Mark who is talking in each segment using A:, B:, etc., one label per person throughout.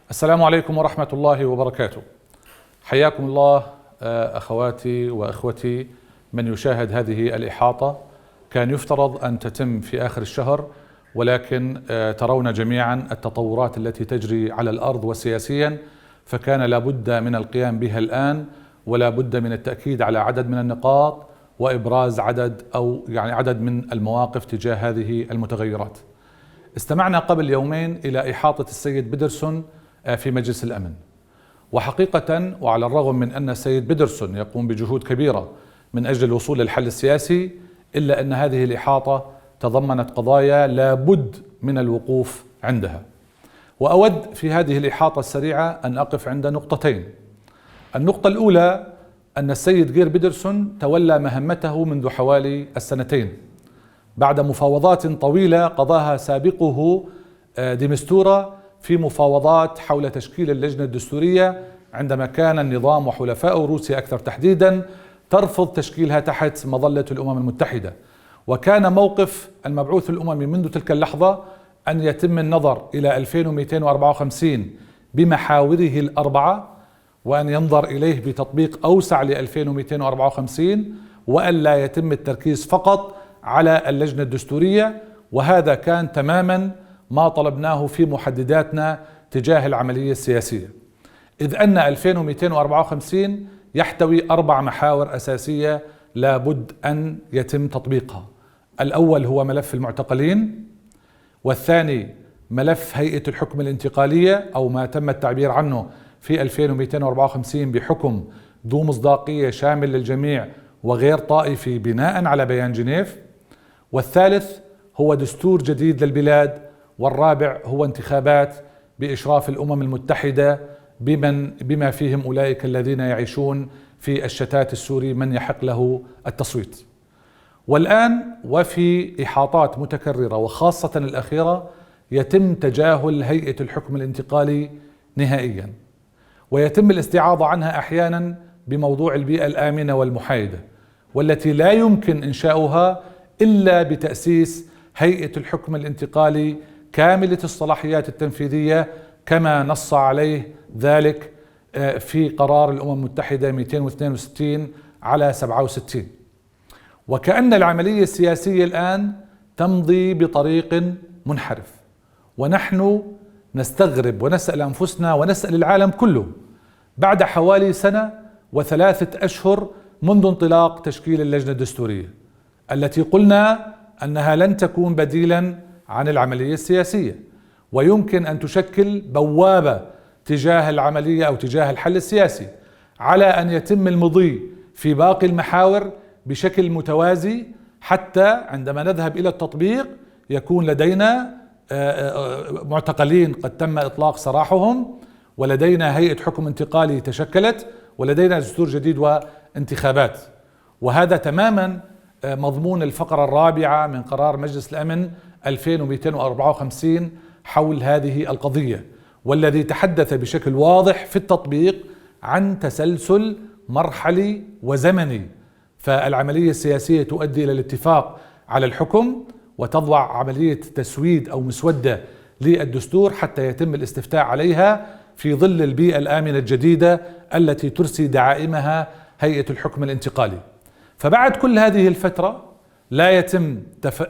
A: السلام عليكم ورحمة الله وبركاته. حياكم الله أخواتي وأخوتي من يشاهد هذه الإحاطة. كان يفترض أن تتم في آخر الشهر، ولكن ترون جميعا التطورات التي تجري على الأرض وسياسيا، فكان لابد من القيام بها الآن، ولا بد من التأكيد على عدد من النقاط وإبراز عدد من المواقف تجاه هذه المتغيرات. استمعنا قبل يومين إلى إحاطة السيد بيدرسون في مجلس الأمن، وحقيقة وعلى الرغم من أن السيد بيدرسون يقوم بجهود كبيرة من أجل الوصول للحل السياسي، إلا أن هذه الإحاطة تضمنت قضايا لا بد من الوقوف عندها. وأود في هذه الإحاطة السريعة أن أقف عند نقطتين. النقطة الأولى أن السيد غير بيدرسون تولى مهمته منذ حوالي السنتين بعد مفاوضات طويلة قضاها سابقه دي مستورة في مفاوضات حول تشكيل اللجنة الدستورية، عندما كان النظام وحلفاء روسيا أكثر تحديدا ترفض تشكيلها تحت مظلة الأمم المتحدة. وكان موقف المبعوث الأممي منذ تلك اللحظة أن يتم النظر إلى 2254 بمحاوره الأربعة، وأن ينظر إليه بتطبيق أوسع ل 2254، وأن لا يتم التركيز فقط على اللجنة الدستورية. وهذا كان تماما ما طلبناه في محدداتنا تجاه العملية السياسية، إذ أن 2254 يحتوي 4 محاور أساسية لابد أن يتم تطبيقها. الأول هو ملف المعتقلين، والثاني ملف هيئة الحكم الانتقالية، أو ما تم التعبير عنه في 2254 بحكم ذو مصداقية شامل للجميع وغير طائفي بناء على بيان جنيف. والثالث هو دستور جديد للبلاد. والرابع هو انتخابات بإشراف الأمم المتحدة بما فيهم أولئك الذين يعيشون في الشتات السوري من يحق له التصويت. والآن وفي إحاطات متكررة وخاصة الأخيرة يتم تجاهل هيئة الحكم الانتقالي نهائيا، ويتم الاستعاضة عنها أحيانا بموضوع البيئة الآمنة والمحايدة، والتي لا يمكن إنشاؤها إلا بتأسيس هيئة الحكم الانتقالي كاملة الصلاحيات التنفيذية كما نص عليه ذلك في قرار الأمم المتحدة 262 على 67. وكأن العملية السياسية الآن تمضي بطريق منحرف، ونحن نستغرب ونسأل أنفسنا ونسأل العالم كله بعد حوالي 1 و3 أشهر منذ انطلاق تشكيل اللجنة الدستورية، التي قلنا أنها لن تكون بديلا عن العملية السياسية، ويمكن أن تشكل بوابة تجاه العملية أو تجاه الحل السياسي، على أن يتم المضي في باقي المحاور بشكل متوازي، حتى عندما نذهب إلى التطبيق يكون لدينا معتقلين قد تم إطلاق سراحهم، ولدينا هيئة حكم انتقالي تشكلت، ولدينا دستور جديد وانتخابات. وهذا تماما مضمون الفقرة الرابعة من قرار مجلس الأمن 2254 حول هذه القضية، والذي تحدث بشكل واضح في التطبيق عن تسلسل مرحلي وزمني. فالعملية السياسية تؤدي إلى الاتفاق على الحكم، وتضع عملية تسويد أو مسودة للدستور حتى يتم الاستفتاء عليها في ظل البيئة الآمنة الجديدة التي ترسي دعائمها هيئة الحكم الانتقالي. فبعد كل هذه الفترة لا يتم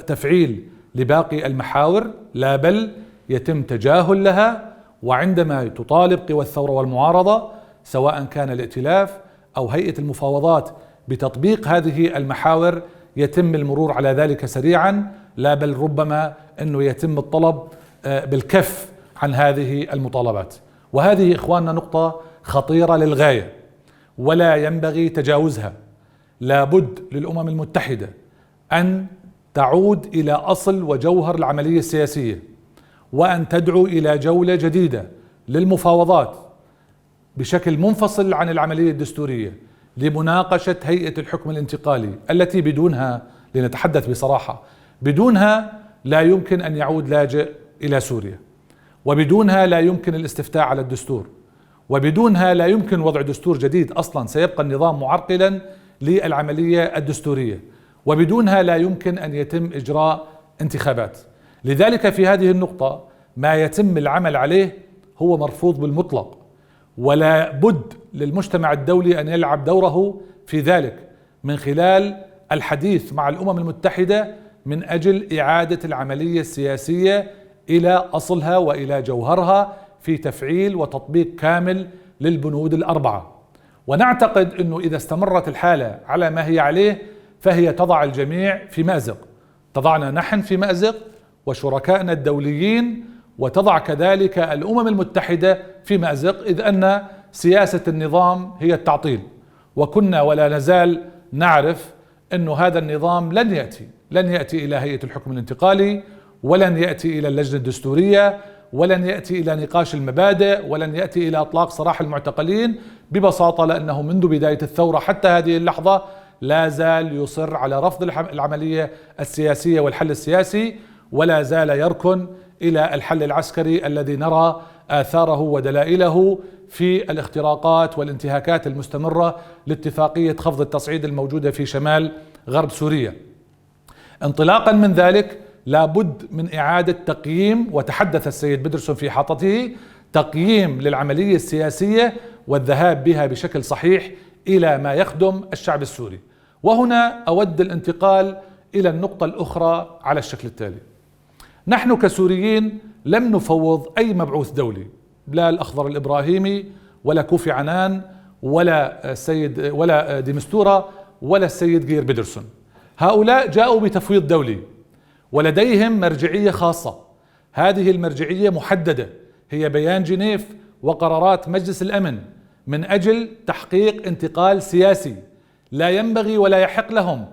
A: تفعيل لباقي المحاور، لا بل يتم تجاهل لها. وعندما تطالب قوى الثورة والمعارضة سواء كان الائتلاف أو هيئة المفاوضات بتطبيق هذه المحاور، يتم المرور على ذلك سريعا، لا بل ربما أنه يتم الطلب بالكف عن هذه المطالبات. وهذه إخواننا نقطة خطيرة للغاية ولا ينبغي تجاوزها. لابد للأمم المتحدة أن تعود إلى أصل وجوهر العملية السياسية، وأن تدعو إلى جولة جديدة للمفاوضات بشكل منفصل عن العملية الدستورية لمناقشة هيئة الحكم الانتقالي، التي بدونها، لنتحدث بصراحة، بدونها لا يمكن أن يعود لاجئ إلى سوريا، وبدونها لا يمكن الاستفتاء على الدستور، وبدونها لا يمكن وضع دستور جديد. أصلا سيبقى النظام معرقلا للعملية الدستورية، وبدونها لا يمكن أن يتم إجراء انتخابات. لذلك في هذه النقطة ما يتم العمل عليه هو مرفوض بالمطلق، ولا بد للمجتمع الدولي أن يلعب دوره في ذلك من خلال الحديث مع الأمم المتحدة من أجل إعادة العملية السياسية إلى أصلها وإلى جوهرها في تفعيل وتطبيق كامل للبنود الأربعة. ونعتقد أنه إذا استمرت الحالة على ما هي عليه فهي تضع الجميع في مأزق، تضعنا نحن في مأزق وشركائنا الدوليين، وتضع كذلك الأمم المتحدة في مأزق، إذ أن سياسة النظام هي التعطيل، وكنا ولا نزال نعرف أن هذا النظام لن يأتي إلى هيئة الحكم الانتقالي، ولن يأتي إلى اللجنة الدستورية، ولن يأتي إلى نقاش المبادئ، ولن يأتي إلى إطلاق سراح المعتقلين، ببساطة لأنه منذ بداية الثورة حتى هذه اللحظة لا زال يصر على رفض العملية السياسية والحل السياسي، ولا زال يركن إلى الحل العسكري الذي نرى آثاره ودلائله في الاختراقات والانتهاكات المستمرة لاتفاقية خفض التصعيد الموجودة في شمال غرب سوريا. انطلاقا من ذلك لابد من إعادة تقييم، وتحدث السيد بيدرسون في إحاطته، تقييم للعملية السياسية والذهاب بها بشكل صحيح إلى ما يخدم الشعب السوري. وهنا أود الانتقال إلى النقطة الأخرى على الشكل التالي: نحن كسوريين لم نفوض أي مبعوث دولي، لا الأخضر الإبراهيمي ولا كوفي عنان ولا ديمستورا ولا السيد غير بيدرسون. هؤلاء جاءوا بتفويض دولي ولديهم مرجعية خاصة، هذه المرجعية محددة، هي بيان جنيف وقرارات مجلس الأمن من أجل تحقيق انتقال سياسي. لا ينبغي ولا يحق لهم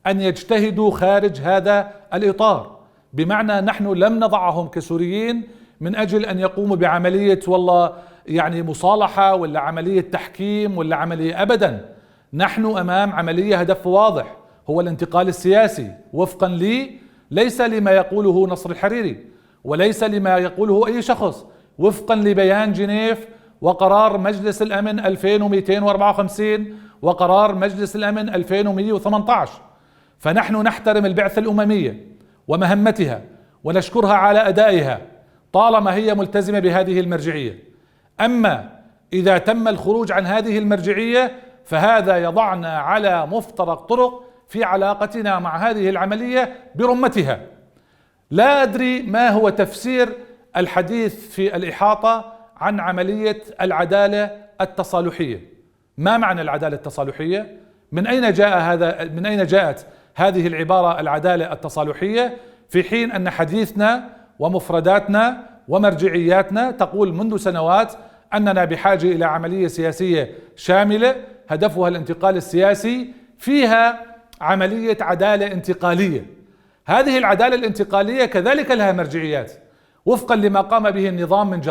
A: أن يجتهدوا خارج هذا الإطار، بمعنى نحن لم نضعهم كسوريين من أجل أن يقوموا بعملية والله يعني مصالحة ولا عملية تحكيم ولا عملية، أبدا. نحن أمام عملية هدف واضح، هو الانتقال السياسي وفقا لي، ليس لما يقوله نصر الحريري وليس لما يقوله أي شخص، وفقا لبيان جنيف وقرار مجلس الأمن 2254 وقرار مجلس الأمن 2118. فنحن نحترم البعثة الأممية ومهمتها ونشكرها على أدائها طالما هي ملتزمة بهذه المرجعية. أما إذا تم الخروج عن هذه المرجعية فهذا يضعنا على مفترق طرق في علاقتنا مع هذه العملية برمتها. لا أدري ما هو تفسير الحديث في الإحاطة عن عملية العدالة التصالحية. ما معنى العدالة التصالحية؟ من أين جاءت هذه العبارة العدالة التصالحية، في حين أن حديثنا ومفرداتنا ومرجعياتنا تقول منذ سنوات أننا بحاجة إلى عملية سياسية شاملة هدفها الانتقال السياسي، فيها عملية عدالة انتقالية. هذه العدالة الانتقالية كذلك لها مرجعيات وفقا لما قام به النظام من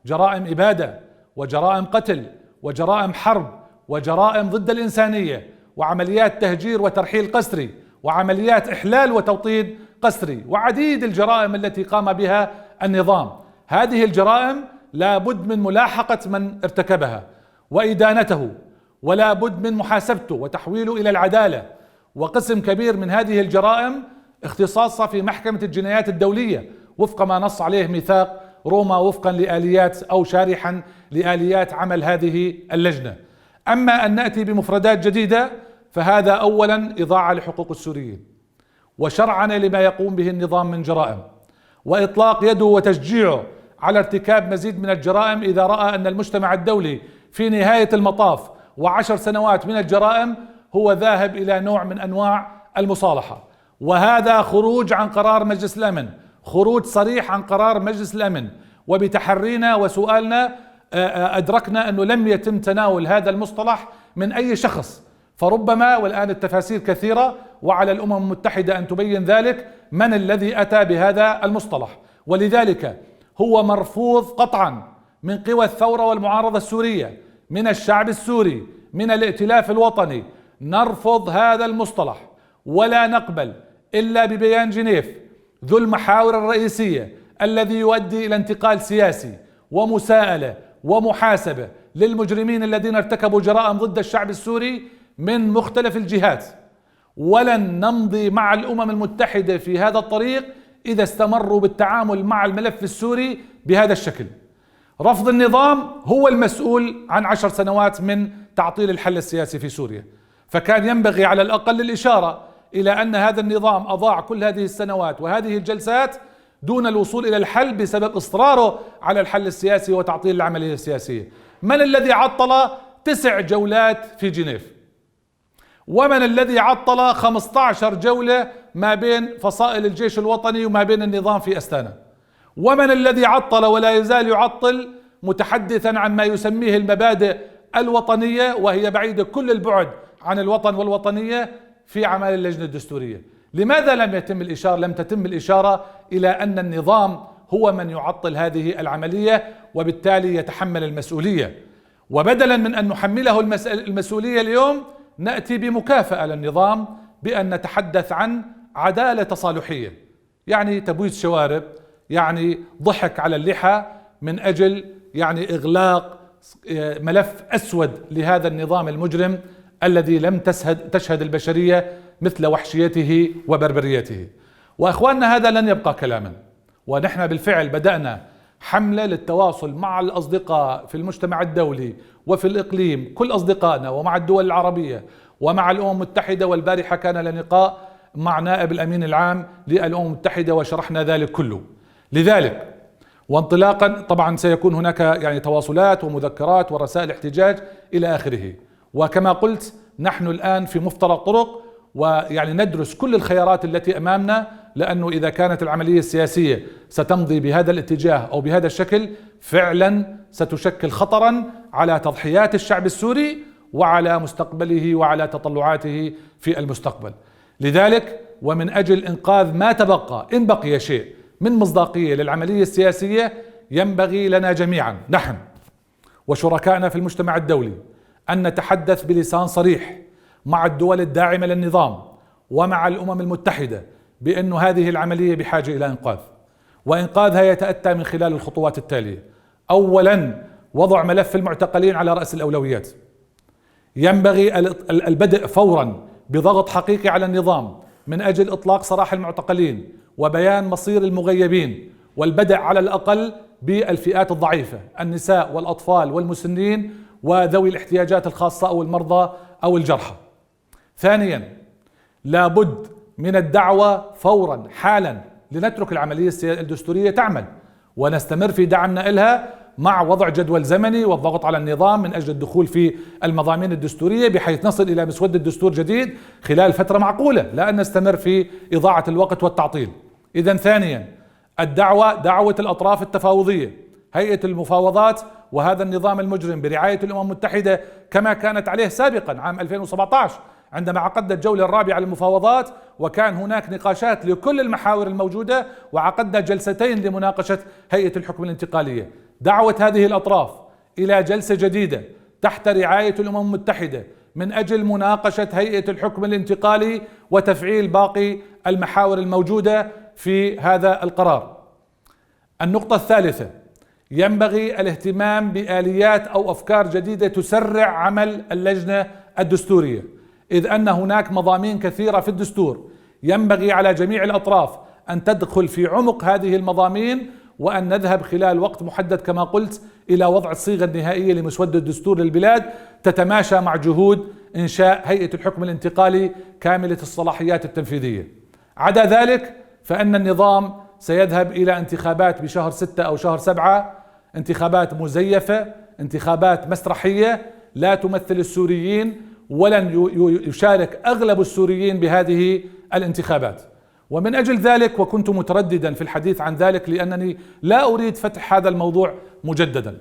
A: جرائم إبادة وجرائم قتل وجرائم حرب وجرائم ضد الإنسانية وعمليات تهجير وترحيل قسري وعمليات إحلال وتوطين قسري وعديد الجرائم التي قام بها النظام. هذه الجرائم لا بد من ملاحقة من ارتكبها وإدانته، ولا بد من محاسبته وتحويله إلى العدالة. وقسم كبير من هذه الجرائم اختصاصها في محكمة الجنايات الدولية وفق ما نص عليه ميثاق روما وفقا لآليات أو شارحا لآليات عمل هذه اللجنة. أما أن نأتي بمفردات جديدة فهذا أولا إضاعة لحقوق السوريين وشرعنة لما يقوم به النظام من جرائم، وإطلاق يده وتشجيعه على ارتكاب مزيد من الجرائم إذا رأى أن المجتمع الدولي في نهاية المطاف و10 سنوات من الجرائم هو ذاهب إلى نوع من أنواع المصالحة. وهذا خروج عن قرار مجلس الأمن، خروج صريح عن قرار مجلس الأمن. وبتحرينا وسؤالنا أدركنا أنه لم يتم تناول هذا المصطلح من أي شخص، فربما والآن التفاسير كثيرة وعلى الأمم المتحدة أن تبين ذلك من الذي أتى بهذا المصطلح. ولذلك هو مرفوض قطعا من قوى الثورة والمعارضة السورية، من الشعب السوري، من الائتلاف الوطني. نرفض هذا المصطلح ولا نقبل إلا ببيان جنيف ذو المحاور الرئيسية الذي يؤدي إلى انتقال سياسي ومساءلة ومحاسبة للمجرمين الذين ارتكبوا جرائم ضد الشعب السوري من مختلف الجهات. ولن نمضي مع الأمم المتحدة في هذا الطريق إذا استمروا بالتعامل مع الملف السوري بهذا الشكل. رفض النظام هو المسؤول عن 10 سنوات من تعطيل الحل السياسي في سوريا. فكان ينبغي على الأقل الإشارة إلى أن هذا النظام أضاع كل هذه السنوات وهذه الجلسات دون الوصول إلى الحل بسبب إصراره على الحل السياسي وتعطيل العملية السياسية. من الذي عطل 9 جولات في جنيف؟ ومن الذي عطل 15 جولة ما بين فصائل الجيش الوطني وما بين النظام في أستانا؟ ومن الذي عطل ولا يزال يعطل متحدثا عن ما يسميه المبادئ الوطنية وهي بعيدة كل البعد عن الوطن والوطنية في أعمال اللجنة الدستورية؟ لماذا لم تتم الإشارة إلى أن النظام هو من يعطل هذه العملية وبالتالي يتحمل المسؤولية؟ وبدلا من أن نحمله المسؤولية اليوم نأتي بمكافأة للنظام بأن نتحدث عن عدالة تصالحية، يعني تبويض شوارب، يعني ضحك على اللحى من أجل يعني إغلاق ملف أسود لهذا النظام المجرم الذي لم تشهد البشرية مثل وحشيته وبربريته. وأخواننا هذا لن يبقى كلاما، ونحن بالفعل بدأنا حملة للتواصل مع الأصدقاء في المجتمع الدولي وفي الإقليم، كل أصدقائنا، ومع الدول العربية ومع الأمم المتحدة. والبارحة كان لقاء مع نائب الأمين العام للأمم المتحدة وشرحنا ذلك كله. لذلك وانطلاقا طبعا سيكون هناك يعني تواصلات ومذكرات ورسائل احتجاج إلى آخره. وكما قلت نحن الآن في مفترق طرق، ويعني ندرس كل الخيارات التي أمامنا، لأنه إذا كانت العملية السياسية ستمضي بهذا الاتجاه أو بهذا الشكل فعلا ستشكل خطرا على تضحيات الشعب السوري وعلى مستقبله وعلى تطلعاته في المستقبل. لذلك ومن أجل إنقاذ ما تبقى إن بقي شيء من مصداقية للعملية السياسية، ينبغي لنا جميعا نحن وشركائنا في المجتمع الدولي أن نتحدث بلسان صريح مع الدول الداعمة للنظام ومع الأمم المتحدة بأن هذه العملية بحاجة إلى إنقاذ، وإنقاذها يتأتى من خلال الخطوات التالية. أولا، وضع ملف المعتقلين على رأس الأولويات. ينبغي البدء فورا بضغط حقيقي على النظام من أجل إطلاق سراح المعتقلين وبيان مصير المغيبين، والبدء على الأقل بالفئات الضعيفة، النساء والأطفال والمسنين وذوي الاحتياجات الخاصة أو المرضى أو الجرحى. ثانيا، لابد من الدعوة فورا حالا لنترك العملية الدستورية تعمل ونستمر في دعمنا إلها مع وضع جدول زمني والضغط على النظام من أجل الدخول في المضامين الدستورية بحيث نصل إلى مسودة دستور جديد خلال فترة معقولة، لا أن نستمر في إضاعة الوقت والتعطيل. إذن ثانيا، دعوة الأطراف التفاوضية، هيئة المفاوضات وهذا النظام المجرم برعاية الأمم المتحدة كما كانت عليه سابقا عام 2017 عندما عقدنا الجولة الرابعة للمفاوضات، وكان هناك نقاشات لكل المحاور الموجودة، وعقدنا جلستين لمناقشة هيئة الحكم الانتقالية. دعوة هذه الأطراف إلى جلسة جديدة تحت رعاية الأمم المتحدة من أجل مناقشة هيئة الحكم الانتقالي وتفعيل باقي المحاور الموجودة في هذا القرار. النقطة الثالثة، ينبغي الاهتمام بآليات أو أفكار جديدة تسرع عمل اللجنة الدستورية، إذ أن هناك مضامين كثيرة في الدستور ينبغي على جميع الأطراف أن تدخل في عمق هذه المضامين، وأن نذهب خلال وقت محدد كما قلت إلى وضع الصيغة النهائية لمسودة الدستور للبلاد تتماشى مع جهود إنشاء هيئة الحكم الانتقالي كاملة الصلاحيات التنفيذية. عدا ذلك فإن النظام سيذهب إلى انتخابات بشهر 6 أو شهر 7، انتخابات مزيفة، انتخابات مسرحية لا تمثل السوريين، ولن يشارك أغلب السوريين بهذه الانتخابات. ومن أجل ذلك وكنت مترددا في الحديث عن ذلك لأنني لا أريد فتح هذا الموضوع مجددا.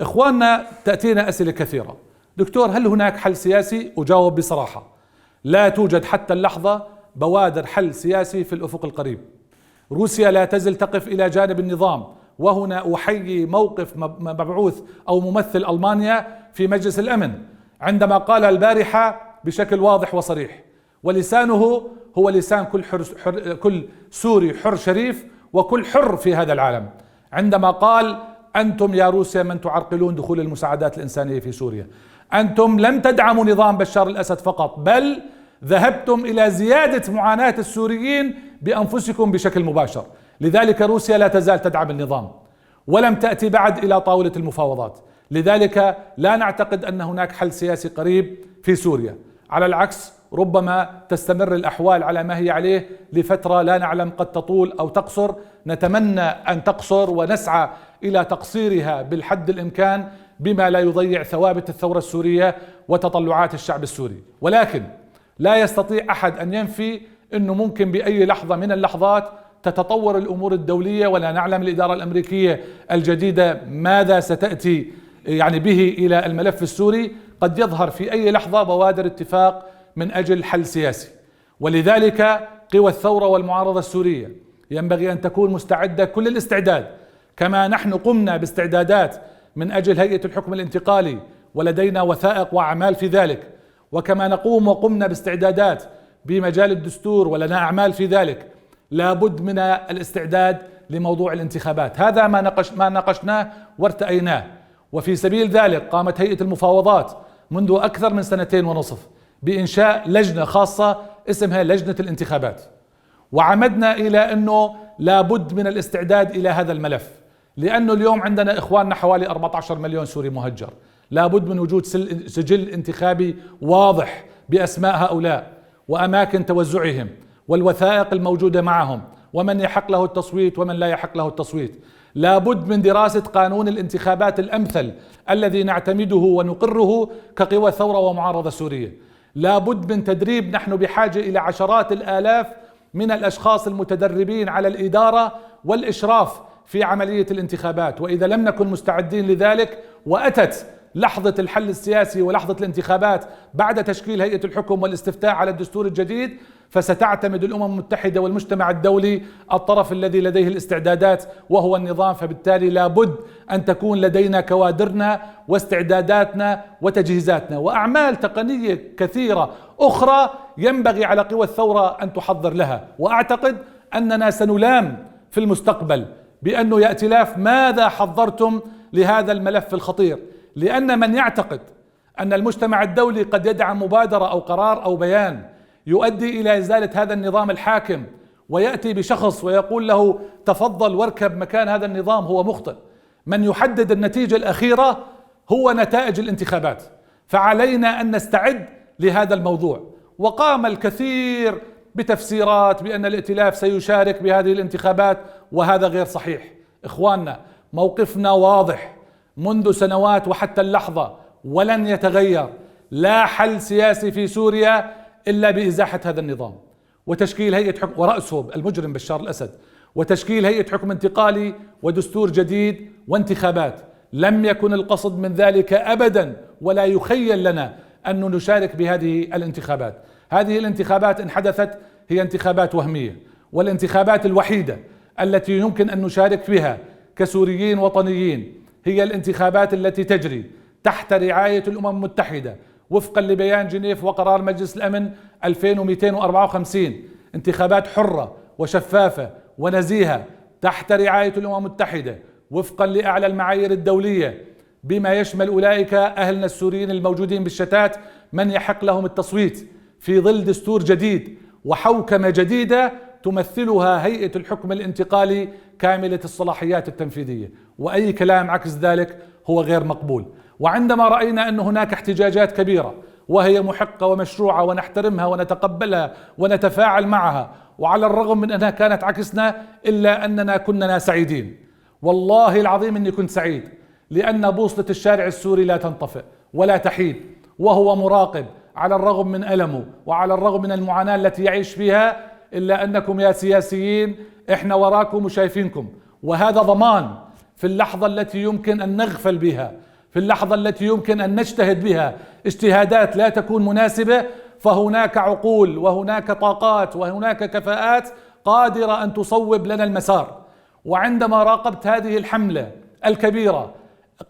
A: إخواننا تأتينا أسئلة كثيرة: دكتور هل هناك حل سياسي؟ أجاوب بصراحة: لا توجد حتى اللحظة بوادر حل سياسي في الأفق القريب. روسيا لا تزل تقف إلى جانب النظام، وهنا أحيي موقف مبعوث أو ممثل ألمانيا في مجلس الأمن عندما قال البارحة بشكل واضح وصريح، ولسانه هو لسان كل سوري حر شريف وكل حر في هذا العالم، عندما قال: أنتم يا روسيا من تعرقلون دخول المساعدات الإنسانية في سوريا، أنتم لم تدعموا نظام بشار الأسد فقط، بل ذهبتم إلى زيادة معاناة السوريين بأنفسكم بشكل مباشر. لذلك روسيا لا تزال تدعم النظام، ولم تأتي بعد إلى طاولة المفاوضات. لذلك لا نعتقد أن هناك حل سياسي قريب في سوريا، على العكس ربما تستمر الأحوال على ما هي عليه لفترة لا نعلم، قد تطول أو تقصر. نتمنى أن تقصر ونسعى إلى تقصيرها بالحد الإمكان بما لا يضيع ثوابت الثورة السورية وتطلعات الشعب السوري. ولكن لا يستطيع أحد أن ينفي أنه ممكن بأي لحظة من اللحظات تتطور الأمور الدولية، ولا نعلم الإدارة الأمريكية الجديدة ماذا ستأتي به إلى الملف السوري. قد يظهر في أي لحظة بوادر اتفاق من أجل حل سياسي. ولذلك قوى الثورة والمعارضة السورية ينبغي أن تكون مستعدة كل الاستعداد، كما نحن قمنا باستعدادات من أجل هيئة الحكم الانتقالي ولدينا وثائق وأعمال في ذلك، وكما نقوم وقمنا باستعدادات بمجال الدستور ولنا أعمال في ذلك، لابد من الاستعداد لموضوع الانتخابات. هذا ما ناقشناه وارتأيناه. وفي سبيل ذلك قامت هيئة المفاوضات منذ أكثر من 2.5 سنين بإنشاء لجنة خاصة اسمها لجنة الانتخابات، وعمدنا إلى أنه لابد من الاستعداد إلى هذا الملف، لأنه اليوم عندنا إخواننا حوالي 14 مليون سوري مهجر. لابد من وجود سجل انتخابي واضح بأسماء هؤلاء وأماكن توزعهم والوثائق الموجودة معهم ومن يحق له التصويت ومن لا يحق له التصويت. لابد من دراسة قانون الانتخابات الأمثل الذي نعتمده ونقره كقوى ثورة ومعارضة سورية. لابد من تدريب، نحن بحاجة إلى عشرات الآلاف من الأشخاص المتدربين على الإدارة والإشراف في عملية الانتخابات. وإذا لم نكن مستعدين لذلك وأتت لحظة الحل السياسي ولحظة الانتخابات بعد تشكيل هيئة الحكم والاستفتاء على الدستور الجديد، فستعتمد الأمم المتحدة والمجتمع الدولي الطرف الذي لديه الاستعدادات وهو النظام. فبالتالي لابد أن تكون لدينا كوادرنا واستعداداتنا وتجهيزاتنا وأعمال تقنية كثيرة أخرى ينبغي على قوى الثورة أن تحضر لها. وأعتقد أننا سنلام في المستقبل بأنه يا ائتلاف ماذا حضرتم لهذا الملف الخطير، لأن من يعتقد أن المجتمع الدولي قد يدعم مبادرة أو قرار أو بيان يؤدي إلى إزالة هذا النظام الحاكم ويأتي بشخص ويقول له تفضل واركب مكان هذا النظام، هو مخطئ. من يحدد النتيجة الأخيرة هو نتائج الانتخابات، فعلينا أن نستعد لهذا الموضوع. وقام الكثير بتفسيرات بأن الائتلاف سيشارك بهذه الانتخابات، وهذا غير صحيح. إخواننا، موقفنا واضح منذ سنوات وحتى اللحظة ولن يتغير. لا حل سياسي في سوريا إلا بإزاحة هذا النظام وتشكيل هيئة حكم ورأسه المجرم بشار الأسد، وتشكيل هيئة حكم انتقالي ودستور جديد وانتخابات. لم يكن القصد من ذلك أبدا، ولا يخيل لنا أن نشارك بهذه الانتخابات. هذه الانتخابات إن حدثت هي انتخابات وهمية، والانتخابات الوحيدة التي يمكن أن نشارك بها كسوريين وطنيين هي الانتخابات التي تجري تحت رعاية الأمم المتحدة وفقا لبيان جنيف وقرار مجلس الأمن 2254. انتخابات حرة وشفافة ونزيهة تحت رعاية الأمم المتحدة وفقا لأعلى المعايير الدولية، بما يشمل أولئك أهلنا السوريين الموجودين بالشتات من يحق لهم التصويت، في ظل دستور جديد وحوكمة جديدة تمثلها هيئة الحكم الانتقالي كاملة الصلاحيات التنفيذية. وأي كلام عكس ذلك هو غير مقبول. وعندما رأينا أن هناك احتجاجات كبيرة وهي محقة ومشروعة ونحترمها ونتقبلها ونتفاعل معها، وعلى الرغم من أنها كانت عكسنا إلا أننا كنا سعيدين. والله العظيم أني كنت سعيد، لأن بوصلة الشارع السوري لا تنطفئ ولا تحيد، وهو مراقب على الرغم من ألمه وعلى الرغم من المعاناة التي يعيش فيها، إلا أنكم يا سياسيين إحنا وراكم وشايفينكم. وهذا ضمان في اللحظة التي يمكن أن نغفل بها، في اللحظة التي يمكن أن نجتهد بها اجتهادات لا تكون مناسبة، فهناك عقول وهناك طاقات وهناك كفاءات قادرة أن تصوب لنا المسار. وعندما راقبت هذه الحملة الكبيرة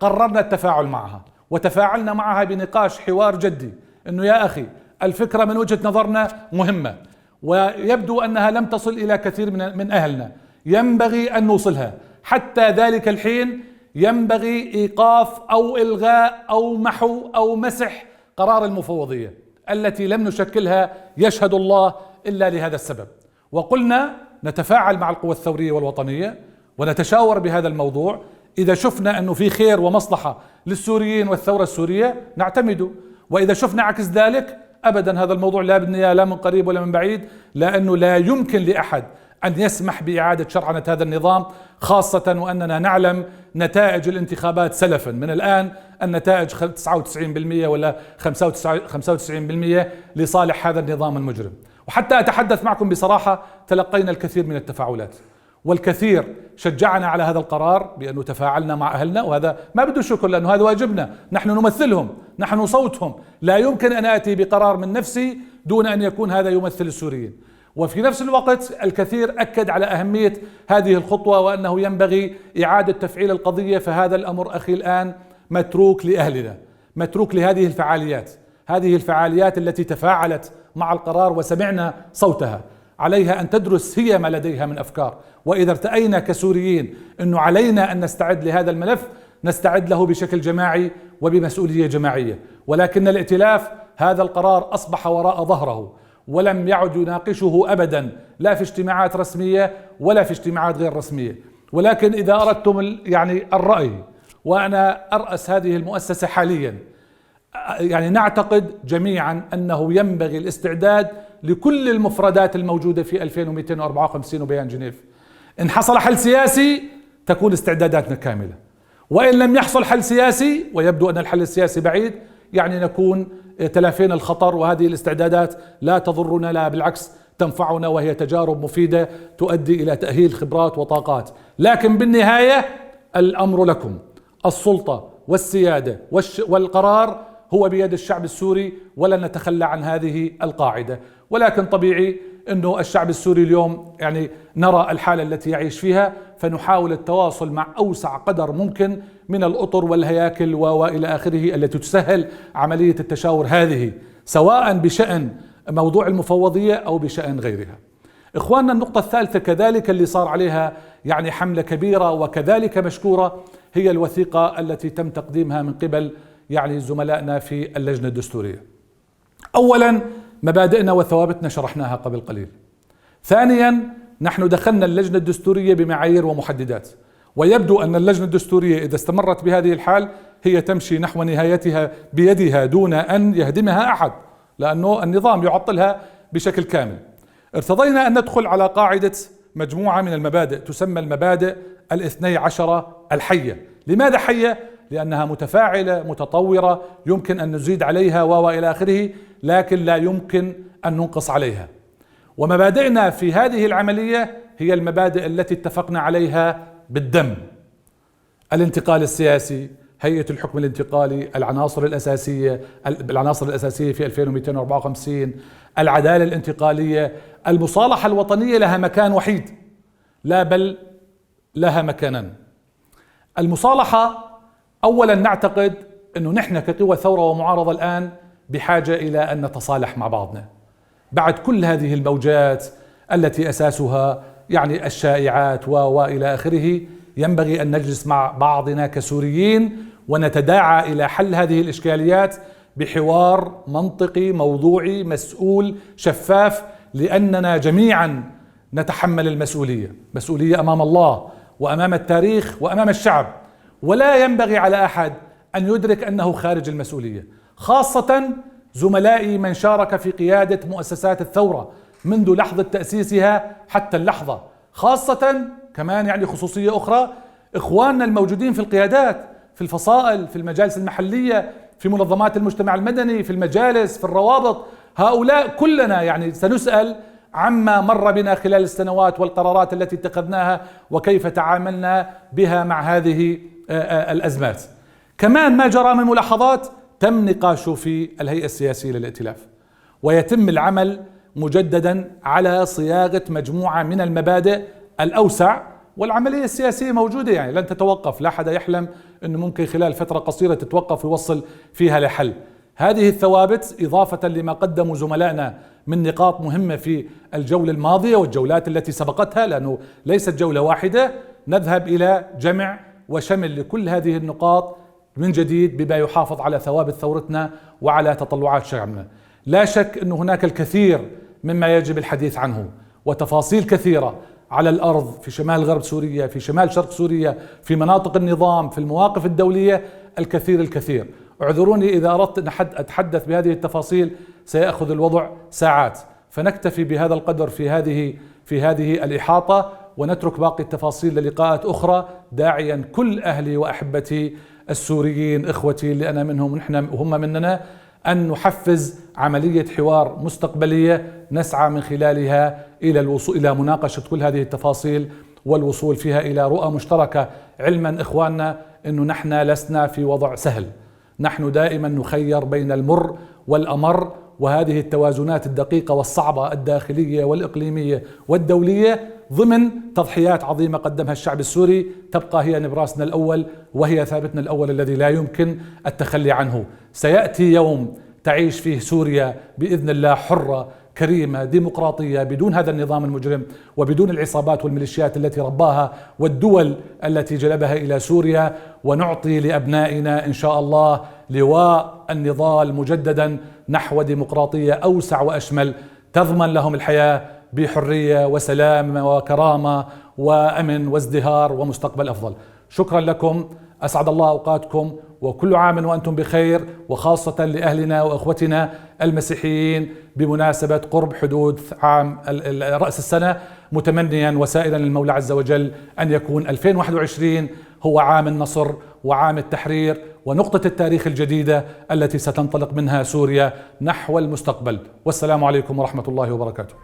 A: قررنا التفاعل معها، وتفاعلنا معها بنقاش حوار جدي، إنه يا أخي الفكرة من وجهة نظرنا مهمة ويبدو أنها لم تصل إلى كثير من أهلنا، ينبغي أن نوصلها. حتى ذلك الحين ينبغي إيقاف أو إلغاء أو محو أو مسح قرار المفوضية التي لم نشكلها يشهد الله إلا لهذا السبب. وقلنا نتفاعل مع القوى الثورية والوطنية ونتشاور بهذا الموضوع. إذا شفنا أنه في خير ومصلحة للسوريين والثورة السورية نعتمده، وإذا شفنا عكس ذلك أبدا هذا الموضوع لا بدنا لا من قريب ولا من بعيد، لأنه لا يمكن لأحد أن يسمح بإعادة شرعنة هذا النظام، خاصة وأننا نعلم نتائج الانتخابات سلفا. من الآن النتائج 99% ولا 95% لصالح هذا النظام المجرم. وحتى أتحدث معكم بصراحة، تلقينا الكثير من التفاعلات، والكثير شجعنا على هذا القرار بأنه تفاعلنا مع أهلنا، وهذا ما بده شكر لأنه هذا واجبنا، نحن نمثلهم، نحن صوتهم، لا يمكن أن آتي بقرار من نفسي دون أن يكون هذا يمثل السوريين. وفي نفس الوقت الكثير أكد على أهمية هذه الخطوة وأنه ينبغي إعادة تفعيل القضية، فهذا الأمر أخي الآن متروك لأهلنا، متروك لهذه الفعاليات، هذه الفعاليات التي تفاعلت مع القرار وسمعنا صوتها، عليها أن تدرس هي ما لديها من أفكار. وإذا ارتأينا كسوريين أنه علينا أن نستعد لهذا الملف نستعد له بشكل جماعي وبمسؤولية جماعية. ولكن الائتلاف هذا القرار أصبح وراء ظهره ولم يعد يناقشه أبدا، لا في اجتماعات رسمية ولا في اجتماعات غير رسمية. ولكن إذا أردتم يعني الرأي، وأنا أرأس هذه المؤسسة حاليا، يعني نعتقد جميعا أنه ينبغي الاستعداد لكل المفردات الموجودة في 2254 وبيان جنيف. إن حصل حل سياسي تكون استعداداتنا كاملة، وإن لم يحصل حل سياسي ويبدو أن الحل السياسي بعيد، يعني نكون تلافينا الخطر. وهذه الاستعدادات لا تضرنا، لا بالعكس تنفعنا، وهي تجارب مفيدة تؤدي إلى تأهيل خبرات وطاقات. لكن بالنهاية الأمر لكم، السلطة والسيادة والقرار هو بيد الشعب السوري، ولن نتخلى عن هذه القاعدة. ولكن طبيعي أنه الشعب السوري اليوم يعني نرى الحالة التي يعيش فيها، فنحاول التواصل مع أوسع قدر ممكن من الأطر والهياكل وإلى آخره التي تسهل عملية التشاور هذه، سواء بشأن موضوع المفوضية أو بشأن غيرها. إخواننا، النقطة الثالثة كذلك اللي صار عليها يعني حملة كبيرة وكذلك مشكورة، هي الوثيقة التي تم تقديمها من قبل يعني زملائنا في اللجنة الدستورية. أولا مبادئنا وثوابتنا شرحناها قبل قليل. ثانيا نحن دخلنا اللجنة الدستورية بمعايير ومحددات، ويبدو أن اللجنة الدستورية إذا استمرت بهذه الحال هي تمشي نحو نهايتها بيدها دون أن يهدمها أحد، لأنه النظام يعطلها بشكل كامل. ارتضينا أن ندخل على قاعدة مجموعة من المبادئ تسمى المبادئ 12 الحية. لماذا حية؟ لأنها متفاعلة متطورة، يمكن أن نزيد عليها وإلى آخره، لكن لا يمكن أن ننقص عليها. ومبادئنا في هذه العملية هي المبادئ التي اتفقنا عليها بالدم: الانتقال السياسي، هيئة الحكم الانتقالي، العناصر الأساسية في 2254، العدالة الانتقالية، المصالحة الوطنية لها مكان وحيد، لا بل لها مكانان. المصالحة أولا نعتقد أنه نحن كقوى ثورة ومعارضة الآن بحاجة إلى أن نتصالح مع بعضنا بعد كل هذه الموجات التي أساسها يعني الشائعات وإلى آخره. ينبغي أن نجلس مع بعضنا كسوريين ونتداعى إلى حل هذه الإشكاليات بحوار منطقي موضوعي مسؤول شفاف، لأننا جميعا نتحمل المسؤولية، مسؤولية أمام الله وأمام التاريخ وأمام الشعب، ولا ينبغي على أحد أن يدرك أنه خارج المسؤولية، خاصة زملائي من شارك في قيادة مؤسسات الثورة منذ لحظة تأسيسها حتى اللحظة، خاصة كمان يعني خصوصية أخرى إخواننا الموجودين في القيادات، في الفصائل، في المجالس المحلية، في منظمات المجتمع المدني، في المجالس، في الروابط. هؤلاء كلنا يعني سنسأل عما مر بنا خلال السنوات والقرارات التي اتخذناها وكيف تعاملنا بها مع هذه الأزمات. كمان ما جرى من ملاحظات تم نقاشه في الهيئة السياسية للائتلاف، ويتم العمل مجددا على صياغة مجموعة من المبادئ الأوسع، والعملية السياسية موجودة يعني لن تتوقف، لا حدا يحلم أنه ممكن خلال فترة قصيرة تتوقف ويوصل فيها لحل. هذه الثوابت إضافة لما قدموا زملائنا من نقاط مهمة في الجولة الماضية والجولات التي سبقتها، لأنه ليست جولة واحدة، نذهب إلى جمع وشمل لكل هذه النقاط من جديد بما يحافظ على ثوابت ثورتنا وعلى تطلعات شعبنا. لا شك أن هناك الكثير مما يجب الحديث عنه وتفاصيل كثيرة على الأرض في شمال غرب سوريا، في شمال شرق سوريا، في مناطق النظام، في المواقف الدولية، الكثير الكثير. اعذروني إذا أردت أن أتحدث بهذه التفاصيل سيأخذ الوضع ساعات، فنكتفي بهذا القدر في هذه الإحاطة، ونترك باقي التفاصيل للقاءات أخرى، داعيا كل أهلي وأحبتي السوريين إخوتي اللي أنا منهم ونحن وهم مننا أن نحفز عملية حوار مستقبلية نسعى من خلالها إلى الوصول إلى مناقشة كل هذه التفاصيل والوصول فيها إلى رؤى مشتركة، علما إخواننا أنه نحن لسنا في وضع سهل، نحن دائما نخير بين المر والأمر، وهذه التوازنات الدقيقة والصعبة الداخلية والإقليمية والدولية ضمن تضحيات عظيمة قدمها الشعب السوري تبقى هي نبراسنا الأول وهي ثابتنا الأول الذي لا يمكن التخلي عنه. سيأتي يوم تعيش فيه سوريا بإذن الله حرة كريمة ديمقراطية بدون هذا النظام المجرم وبدون العصابات والميليشيات التي رباها والدول التي جلبها إلى سوريا، ونعطي لأبنائنا إن شاء الله لواء النضال مجددا نحو ديمقراطية أوسع وأشمل تضمن لهم الحياة بحرية وسلام وكرامة وأمن وازدهار ومستقبل أفضل. شكرا لكم، أسعد الله أوقاتكم، وكل عام وأنتم بخير، وخاصة لأهلنا وأخوتنا المسيحيين بمناسبة قرب حدوث عام رأس السنة، متمنيا وسائلا للمولى عز وجل أن يكون 2021 هو عام النصر وعام التحرير ونقطة التاريخ الجديدة التي ستنطلق منها سوريا نحو المستقبل. والسلام عليكم ورحمة الله وبركاته.